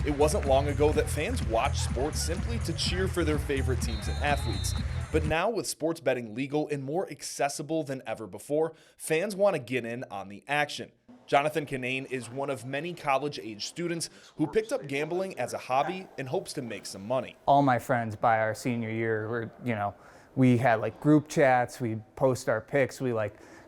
It wasn't long ago that fans watched sports simply to cheer for their favorite teams and athletes. But now, with sports betting legal and more accessible than ever before, fans want to get in on the action. Jonathan Kinane is one of many college-age students who picked up gambling as a hobby in hopes to make some money. All my friends by our senior year we had like group chats, we post our picks, we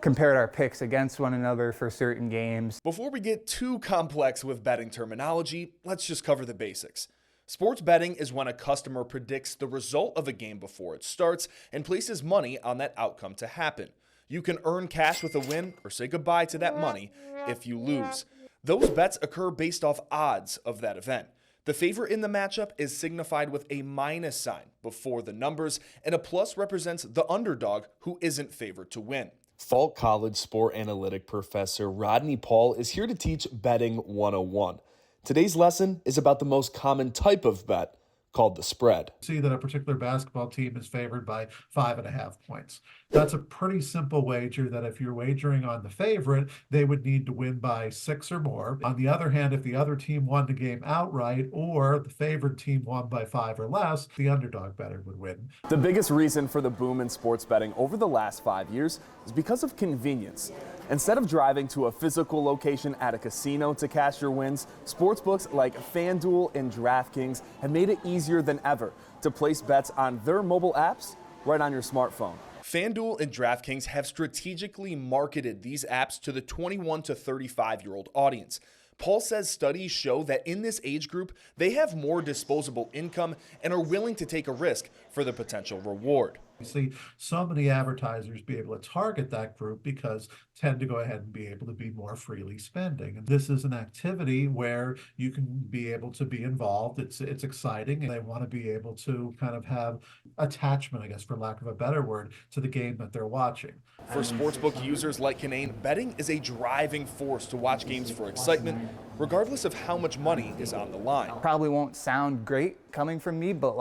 compared our picks against one another for certain games. Before we get too complex with betting terminology, let's just cover the basics. Sports betting is when a customer predicts the result of a game before it starts and places money on that outcome to happen. You can earn cash with a win or say goodbye to that money if you lose. Those bets occur based off odds of that event. The favorite in the matchup is signified with a minus sign before the numbers, and a plus represents the underdog who isn't favored to win. Falk College sport analytic professor Rodney Paul is here to teach Betting 101. Today's lesson is about the most common type of bet, called the spread. See that a particular basketball team is favored by 5.5 points. That's a pretty simple wager that if you're wagering on the favorite, they would need to win by 6 or more. On the other hand, if the other team won the game outright or the favored team won by 5 or less, the underdog bettor would win. The biggest reason for the boom in sports betting over the last 5 years is because of convenience. Instead of driving to a physical location at a casino to cash your wins, sportsbooks like FanDuel and DraftKings have made it easier than ever to place bets on their mobile apps right on your smartphone. FanDuel and DraftKings have strategically marketed these apps to the 21 to 35-year-old audience. Paul says studies show that in this age group, they have more disposable income and are willing to take a risk for the potential reward. We see so many advertisers be able to target that group because tend to go ahead and be able to be more freely spending. And this is an activity where you can be able to be involved. It's exciting, and they want to be able to kind of have attachment, I guess, for lack of a better word, to the game that they're watching. For sportsbook users like Kinane, betting is a driving force to watch games for excitement, regardless of how much money is on the line. Probably won't sound great coming from me, but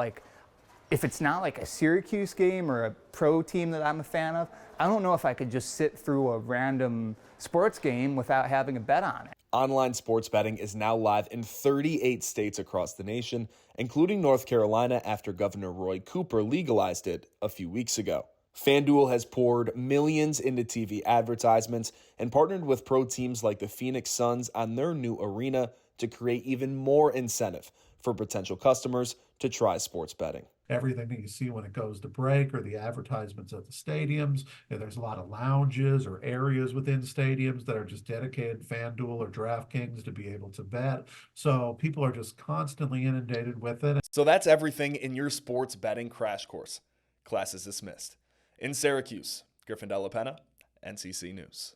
if it's not like a Syracuse game or a pro team that I'm a fan of, I don't know if I could just sit through a random sports game without having a bet on it. Online sports betting is now live in 38 states across the nation, including North Carolina after Governor Roy Cooper legalized it a few weeks ago. FanDuel has poured millions into TV advertisements and partnered with pro teams like the Phoenix Suns on their new arena to create even more incentive for potential customers to try sports betting. Everything that you see when it goes to break or the advertisements at the stadiums, there's a lot of lounges or areas within stadiums that are just dedicated to FanDuel or DraftKings to be able to bet. So people are just constantly inundated with it. So that's everything in your sports betting crash course. Class is dismissed. In Syracuse, Griffin Della Penna, NCC News.